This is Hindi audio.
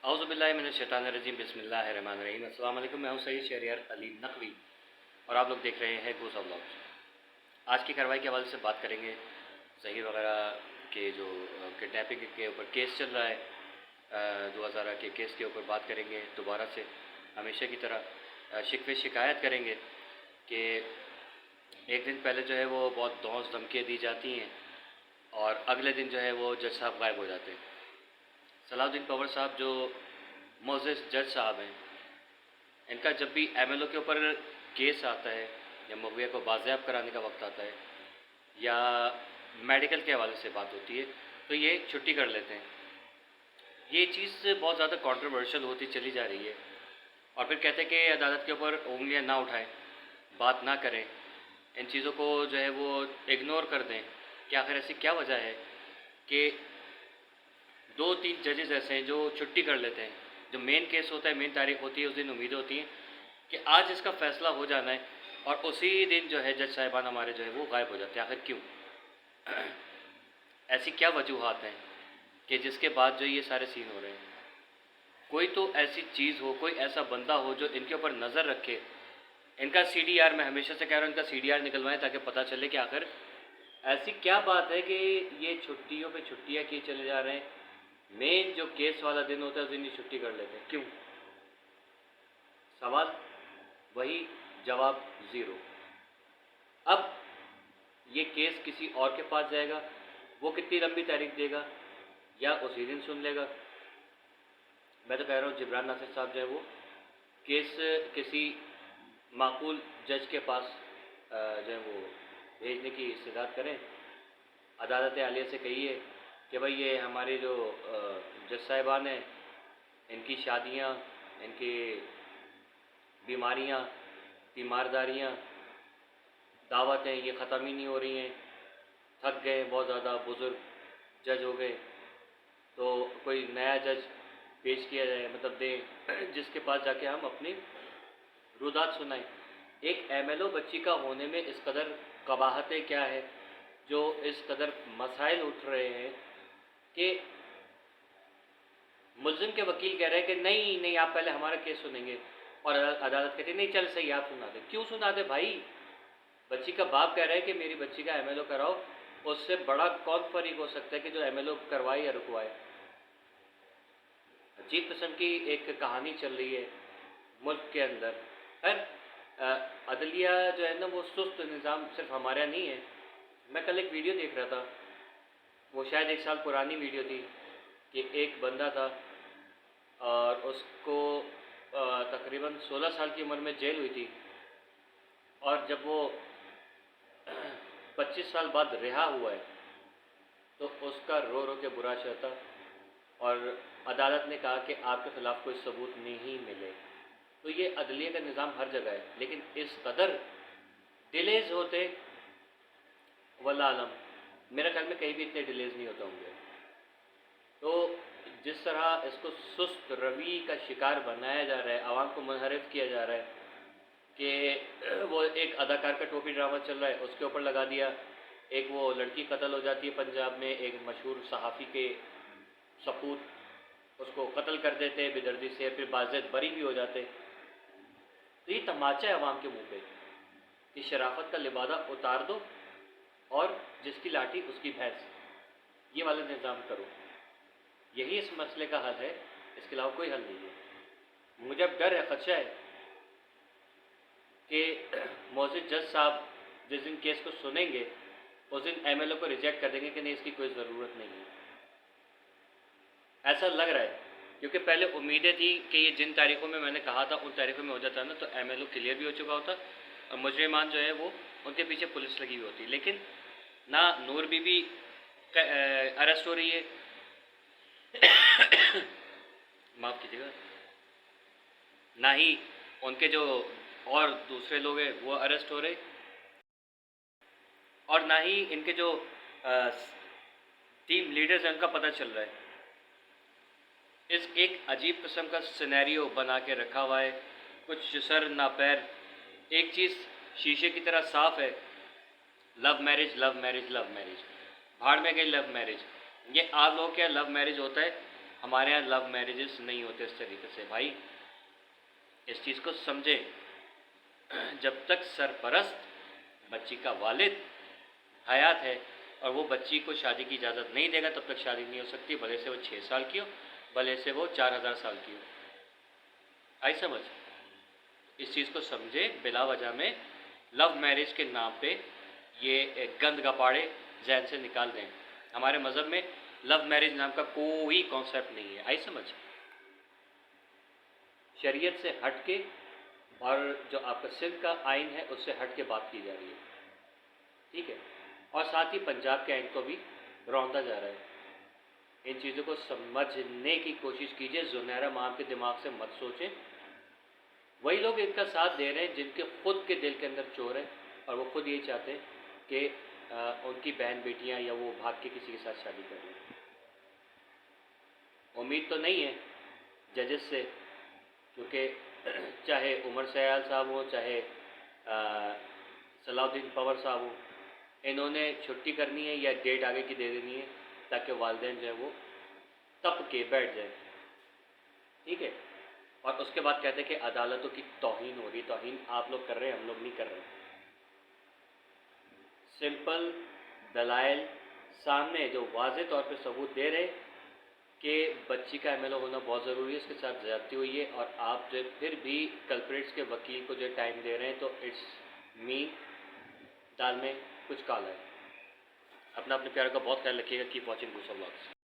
औज़ुबिल्लाहिमिनश्शैतानिर्रजीम बिस्मिल्लाहिर्रहमानिर्रहीम। अस्सलाम वालेकुम। मैं हूं सईद शहरियार अली नकवी और आप लोग देख रहे हैं गूसा व्लॉग्स। आज की कार्रवाई के हवाले से बात करेंगे। ज़हीर वगैरह के जो किडनैपिंग के ऊपर केस चल रहा है, 2000 के केस के ऊपर बात करेंगे दोबारा से हमेशा की तरह। शिकवे शिकायत करेंगे कि एक दिन पहले जो है वो बहुत धौंस धमकियाँ दी जाती हैं और अगले दिन जो है वो जज साहब गायब हो जाते हैं। सलाउद्दीन पवर साहब जो मोज़ेस जज साहब हैं, इनका जब भी एमएलओ के ऊपर केस आता है या मुगविया को बाज़ेयाब कराने का वक्त आता है या मेडिकल के हवाले से बात होती है तो ये छुट्टी कर लेते हैं। ये चीज़ बहुत ज़्यादा कंट्रोवर्शियल होती चली जा रही है और फिर कहते हैं कि अदालत के ऊपर उंगलियां ना उठाएं, बात ना करें, इन चीज़ों को जो है वो इग्नोर कर दें कि आखिर ऐसी क्या वजह है कि 2-3 जजेस ऐसे हैं जो छुट्टी कर लेते हैं। जो मेन केस होता है, मेन तारीख होती है, उस दिन उम्मीद होती है कि आज इसका फ़ैसला हो जाना है और उसी दिन जो है जज साहिबान हमारे जो है वो गायब हो जाते हैं। आखिर क्यों? ऐसी क्या वजूहात हैं कि जिसके बाद जो ये सारे सीन हो रहे हैं? कोई तो ऐसी चीज़ हो, कोई ऐसा बंदा हो जो इनके ऊपर नज़र रखे। इनका सीडीआर, मैं हमेशा से कह रहा हूँ, इनका सीडीआर निकलवाएं ताकि पता चले कि आखिर ऐसी क्या बात है कि ये छुट्टियों पे छुट्टियाँ किए चले जा रहे हैं। मेन जो केस वाला दिन होता है उस दिन ये छुट्टी कर लेते हैं। क्यों? सवाल वही, जवाब ज़ीरो। अब ये केस किसी और के पास जाएगा, वो कितनी लंबी तारीख देगा या उसी दिन सुन लेगा। मैं तो कह रहा हूँ जिब्रान नासिर साहब जो है वो केस किसी माकूल जज के पास जो है वो भेजने की इस्तदाद करें। अदालत आलिया से कहिए कि भाई ये हमारे जो जज साहिबान हैं, इनकी शादियाँ, इनकी बीमारियाँ, तीमारदारियाँ, दावतें ये ख़त्म ही नहीं हो रही हैं, थक गए, बहुत ज़्यादा बुज़ुर्ग जज हो गए, तो कोई नया जज पेश किया जाए, मतलब दें जिसके पास जाके हम अपनी रुदात सुनाएं। एक एमएलओ बच्ची का होने में इस कदर कबाहतें क्या है, जो इस कदर मसाइल उठ रहे हैं कि मुल्ज़िम के वकील कह रहे हैं कि नहीं नहीं आप पहले हमारा केस सुनेंगे और अदालत कहती है नहीं चल सही आप सुना दे। क्यों सुना दे भाई? बच्ची का बाप कह रहा है कि मेरी बच्ची का एमएलओ कराओ, उससे बड़ा कौन फरीक हो सकता है कि जो एमएलओ करवाए या रुकवाए। अजीब किस्म की एक कहानी चल रही है मुल्क के अंदर। खैर अदलिया जो है ना वो सुस्त निज़ाम सिर्फ हमारे यहाँ नहीं है। मैं कल एक वीडियो देख रहा था, वो शायद 1 साल पुरानी वीडियो थी कि एक बंदा था और उसको तकरीबन 16 साल की उम्र में जेल हुई थी और जब वो 25 साल बाद रिहा हुआ है तो उसका रो रो के बुरा शता और अदालत ने कहा कि आपके ख़िलाफ़ कोई सबूत नहीं मिले। तो ये अदलिया का निज़ाम हर जगह है, लेकिन इस कदर डिलेज़ होते वल्लाह आलम, मेरे ख्याल में कहीं भी इतने डिलेज़ नहीं होते होंगे। तो जिस तरह इसको सुस्त रवि का शिकार बनाया जा रहा है, आवाम को मुनहरिफ किया जा रहा है कि वो एक अदाकार का टोपी ड्रामा चल रहा है उसके ऊपर लगा दिया, एक वो लड़की कत्ल हो जाती है पंजाब में, एक मशहूर सहाफ़ी के सपूत, उसको कत्ल कर देते हैं बेदर्दी से, फिर बाज़ेद बरी भी हो जाते। तो ये तमाचा है अवाम के मुँह पे कि शराफत का लिबादा उतार दो और जिसकी लाठी उसकी भैंस, ये वाला निज़ाम करो। यही इस मसले का हल है, इसके अलावा कोई हल नहीं है। मुझे अब डर है, ख़दशा है कि मोज़ेस जज साहब जिस दिन केस को सुनेंगे उस दिन एमएलओ को रिजेक्ट कर देंगे कि नहीं इसकी कोई ज़रूरत नहीं है। ऐसा लग रहा है क्योंकि पहले उम्मीदें थी कि ये जिन तारीख़ों में मैंने कहा था उन तारीख़ों में हो जाता ना तो एमएलओ क्लियर भी हो चुका होता और मुजरिमान जो है वो उनके पीछे पुलिस लगी हुई होती। लेकिन ना नूर बीबी अरेस्ट हो रही है माफ़ कीजिएगा, ना ही उनके जो और दूसरे लोग हैं वो अरेस्ट हो रहे, और ना ही इनके जो टीम लीडर्स हैं उनका पता चल रहा है। इस एक अजीब किस्म का सिनेरियो बना के रखा हुआ है, कुछ सर ना पैर। एक चीज़ शीशे की तरह साफ़ है, love marriage love marriage love marriage, भाड़ में गई लव मैरिज। ये आप लोग क्या लव मैरिज होता है हमारे यहाँ लव मैरिजेस नहीं होते इस तरीके से भाई, इस चीज़ को समझे। जब तक सरपरस्त बच्ची का वालिद हयात है और वो बच्ची को शादी की इजाज़त नहीं देगा तब तक शादी नहीं हो सकती, भले से वो 6 साल की हो, भले से वो 4000 साल की हो। आई समझ? इस चीज़ को समझे, बिला वजह में लव मैरिज के नाम पे ये गंद गपाड़े जहन से निकाल दें। हमारे मज़हब में लव मैरिज नाम का कोई कॉन्सेप्ट नहीं है। आई समझ? शरीयत से हट के और जो आपका सिंध का आइन है उससे हट के बात की जा रही है, ठीक है। और साथ ही पंजाब के आइन को भी रौंदा जा रहा है। इन चीज़ों को समझने की कोशिश कीजिए, जुनैरा माम के दिमाग से मत सोचें। वही लोग इनका साथ दे रहे हैं जिनके खुद के दिल के अंदर चोर है और वो खुद यही चाहते हैं कि उनकी बहन बेटियां या वो भाग के किसी के साथ शादी कर लें। उम्मीद तो नहीं है जजेस से, क्योंकि चाहे उमर सयाल साहब हो, चाहे सलाउद्दीन पवर साहब हो, इन्होंने छुट्टी करनी है या डेट आगे की दे देनी है ताकि वालिदैन जो है वो तप के बैठ जाए, ठीक है। और उसके बाद कहते हैं कि अदालतों की तौहीन हो रही। तौहीन आप लोग कर रहे हैं, हम लोग नहीं कर रहे। सिंपल दलाइल सामने जो वाज़े तौर पे सबूत दे रहे कि बच्ची का एमएलए होना बहुत ज़रूरी है, उसके साथ ज़्यादती हुई है, और आप जो फिर भी कल्प्रिट्स के वकील को जो टाइम दे रहे हैं, तो इट्स मीन दाल में कुछ काला है। अपना अपने प्यार का बहुत ख्याल रखिएगा। कीप वॉचिंग गुस्सा व्लॉग्स।